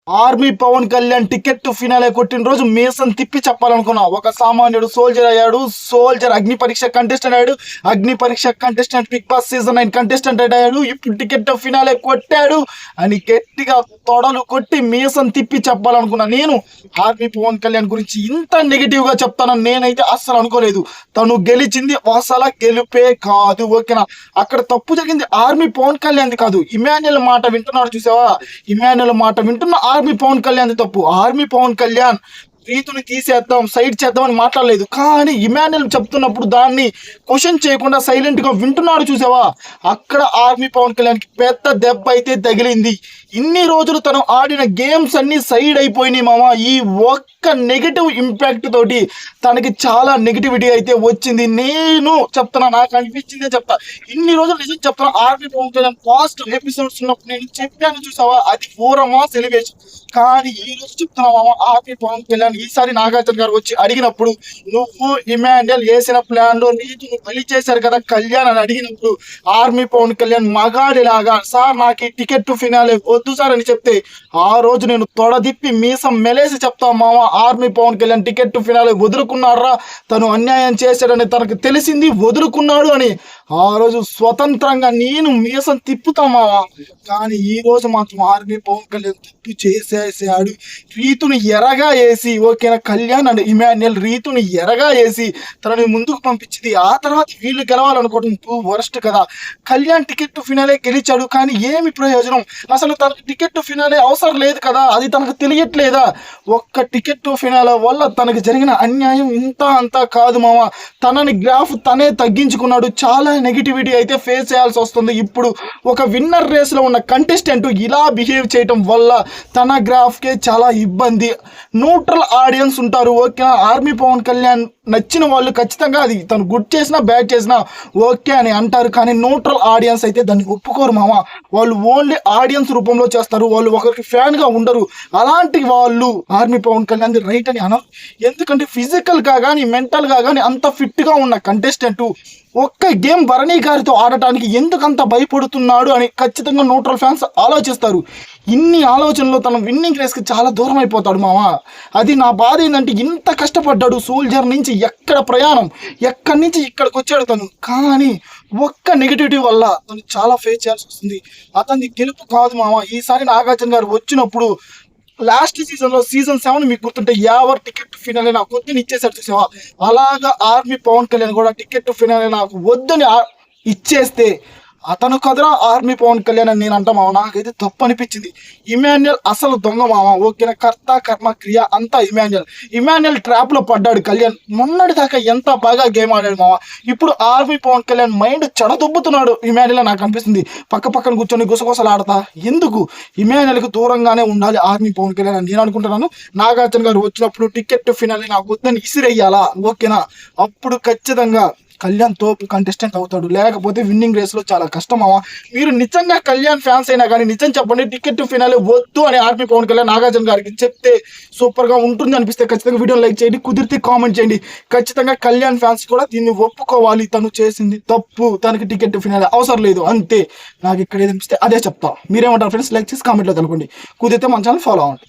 Army Pawan Kalyan ticket finale కొట్టిన రోజు మీసం తిప్పి చెప్పాలనుకున్నా. ఒక సామాన్యుడు సోల్జర్ అయ్యాడు, సోల్జర్ అగ్ని పరీక్ష కంటెస్టెంట్ అయ్యాడు, Agni Pariksha contestant Bigg Boss season 9 contestant అయ్యాడు, ఇప్పుడు టికెట్ ఫినాలే కొట్టాడు అని గట్టిగా తొడలు కొట్టి మీసం తిప్పి చెప్పాలనుకున్నా. నేను ఆర్మీ పవన్ కళ్యాణ్ గురించి ఇంత నెగిటివ్ గా చెప్తానని నేనైతే అస్సలు అనుకోలేదు. తను గెలిచింది అసలు గెలుపే కాదు, ఓకేనా. అక్కడ తప్పు జరిగింది ఆర్మీ పవన్ కళ్యాణ్ కాదు, ఇమాన్యుయల్ మాట వింటున్నాడు చూసావా, ఇమాన్యుయల్ మాట వింటున్న ఆర్మీ పవన్ కళ్యాణ్ తప్పు. ఆర్మీ పవన్ కళ్యాణ్ రీతుని తీసేద్దాం, సైడ్ చేద్దాం అని మాట్లాడలేదు, కానీ ఇమాన్యుయల్ చెప్తున్నప్పుడు దాన్ని క్వశ్చన్ చేయకుండా సైలెంట్ గా వింటున్నాడు చూసావా, అక్కడ ఆర్మీ పవన్ కళ్యాణ్ కి పెద్ద దెబ్బ అయితే తగిలింది. ఇన్ని రోజులు తను ఆడిన గేమ్స్ అన్ని సైడ్ అయిపోయినాయి మామ. ఈ ఒక్క నెగిటివ్ ఇంపాక్ట్ తోటి తనకి చాలా నెగిటివిటీ అయితే వచ్చింది. నేను చెప్తున్నా, నాకు అనిపించిందే చెప్తా. ఇన్ని రోజులు నిజం చెప్తున్నా, army Pawan Kalyan first episodes ఉన్నప్పుడు నేను చెప్పాను చూసావా, అది పూర్వమా సెలిబ్రేషన్. కానీ ఈ రోజు చెప్తున్నా మామ, ఆర్మీ పవన్ కళ్యాణ్ ఈసారి నాగార్జున గారు వచ్చి అడిగినప్పుడు, నువ్వు ఇమాన్యుయల్ వేసిన ప్లాన్ లో నీకు బలి చేశారు కదా కళ్యాణ్ అని అడిగినప్పుడు, ఆర్మీ పవన్ కళ్యాణ్ మగాడిలాగా సార్ నాకు ఈ టికెట్ ఫినాలే వద్దు సార్ అని చెప్తే, ఆ రోజు నేను తొడదిప్పి మీసం మెలేసి చెప్తా మామ, army Pawan Kalyan ticket finale వదులుకున్నారా, తను అన్యాయం చేశాడని తనకు తెలిసింది, వదులుకున్నాడు అని ఆ రోజు స్వతంత్రంగా నేను మీసం తిప్పుతా మామ. కానీ ఈ రోజు మాత్రం ఆర్మీ పవన్ కళ్యాణ్ తప్పు చేసేసాడు. రీతుని ఎరగా వేసి, ఓకేనా, కళ్యాణ్ అండ్ ఇమాన్యుయల్ రీతుని ఎరగా వేసి తనని ముందుకు పంపించింది. ఆ తర్వాత వీళ్ళు గెలవాలనుకోవడం టూ వరస్ట్ కదా. కళ్యాణ్ టికెట్ ఫినాలే గెలిచాడు, కానీ ఏమి ప్రయోజనం? అసలు తనకు టికెట్ ఫినాలే అవసరం లేదు కదా, అది తనకు తెలియట్లేదా? ఒక్క టికెట్ ఫినాలే వల్ల తనకు జరిగిన అన్యాయం ఇంత అంతా కాదు మామ. తనని గ్రాఫ్ తనే తగ్గించుకున్నాడు, చాలా నెగిటివిటీ అయితే ఫేస్ చేయాల్సి వస్తుంది. ఇప్పుడు ఒక విన్నర్ రేస్లో ఉన్న కంటెస్టెంట్ ఇలా బిహేవ్ చేయటం వల్ల తన గ్రాఫ్కే చాలా ఇబ్బంది. న్యూట్రల్ ఆడియన్స్ ఉంటారు, ఓకే. ఆర్మీ పవన్ కళ్యాణ్ నచ్చిన వాళ్ళు ఖచ్చితంగా అది తను గుడ్ చేసినా బ్యాడ్ చేసినా ఓకే అని అంటారు, కానీ న్యూట్రల్ ఆడియన్స్ అయితే దాన్ని ఒప్పుకోరు మామ. వాళ్ళు ఓన్లీ ఆడియన్స్ రూపంలో చేస్తారు, వాళ్ళు ఒకరికి ఫ్యాన్గా ఉండరు. అలాంటి వాళ్ళు ఆర్మీ పవన్ కళ్యాణ్ రైట్ అని అనరు. ఎందుకంటే ఫిజికల్గా కానీ మెంటల్గా కానీ అంత ఫిట్గా ఉన్న కంటెస్టెంట్ ఒక్క గేమ్ భరణి గారితో ఆడటానికి ఎందుకంత భయపడుతున్నాడు అని ఖచ్చితంగా న్యూట్రల్ ఫ్యాన్స్ ఆలోచిస్తారు. ఇన్ని ఆలోచనలు తన విన్నింగ్ రేస్కి చాలా దూరం అయిపోతాడు మామ. అది నా బాధ ఏంటంటే, ఇంత కష్టపడ్డాడు సోల్జర్ నుంచి ఎక్కడ ప్రయాణం, ఎక్కడి నుంచి ఇక్కడికి వచ్చాడు తను, కానీ ఒక్క నెగిటివిటీ వల్ల తను చాలా ఫేస్ చేయాల్సి వస్తుంది. అతని గెలుపు కాదు మామ. ఈసారి నాగార్జున గారు వచ్చినప్పుడు లాస్ట్ సీజన్లో సీజన్ 7 మీకు గుర్తుంటే యావర్ టికెట్ ఫినాలే నాకు వద్దని ఇచ్చేసాడు చూసావా, అలాగా ఆర్మీ పవన్ కళ్యాణ్ కూడా టికెట్ ఫినాలే నాకు వద్దని ఇచ్చేస్తే అతను కదరా ఆర్మీ పవన్ కళ్యాణ్ అని నేను అంటా మామ. నాకైతే తప్పు అనిపించింది. ఇమాన్యుయల్ అసలు దొంగ మామ, ఓకేనా. కర్త కర్మ క్రియ అంతా ఇమాన్యుయల్ ట్రాప్లో పడ్డాడు కళ్యాణ్. మొన్నటి దాకా ఎంత బాగా గేమ్ ఆడాడు మామ. ఇప్పుడు ఆర్మీ పవన్ కళ్యాణ్ మైండ్ చెడదొబ్బుతున్నాడు ఇమాన్యుయల్ నాకు అనిపిస్తుంది. పక్కన కూర్చొని గుసగుసలు ఆడతా ఎందుకు? ఇమాన్యుయల్కి దూరంగానే ఉండాలి ఆర్మీ పవన్ కళ్యాణ్ అని నేను అనుకుంటున్నాను. నాగార్జున గారు వచ్చినప్పుడు టికెట్ ఫినాలే నాకు వద్దని ఇసిరేయాలా, ఓకేనా. అప్పుడు ఖచ్చితంగా కళ్యాణ్ తోపు కంటెస్టెంట్ అవుతాడు, లేకపోతే విన్నింగ్ రేస్లో చాలా కష్టమా. మీరు నిజంగా కళ్యాణ్ ఫ్యాన్స్ అయినా కానీ నిజం చెప్పండి, టికెట్ ఫినాలే వద్దు అని ఆర్మీ పవన్ కళ్యాణ్ నాగార్జున గారికి చెప్తే సూపర్గా ఉంటుంది అనిపిస్తే ఖచ్చితంగా వీడియో లైక్ చేయండి, కుదిరితే కామెంట్ చేయండి. ఖచ్చితంగా కళ్యాణ్ ఫ్యాన్స్ కూడా దీన్ని ఒప్పుకోవాలి, తను చేసింది తప్పు, తనకి టికెట్ ఫినాలే అవసరం లేదు అంతే. నాకు ఇక్కడ ఏదనిపిస్తే అదే చెప్తా. మీరేమంటారు ఫ్రెండ్స్? లైక్ చేసి కామెంట్లో తెలపండి. కుదిరితే మన ఛానల్ ఫాలో అవ్వండి.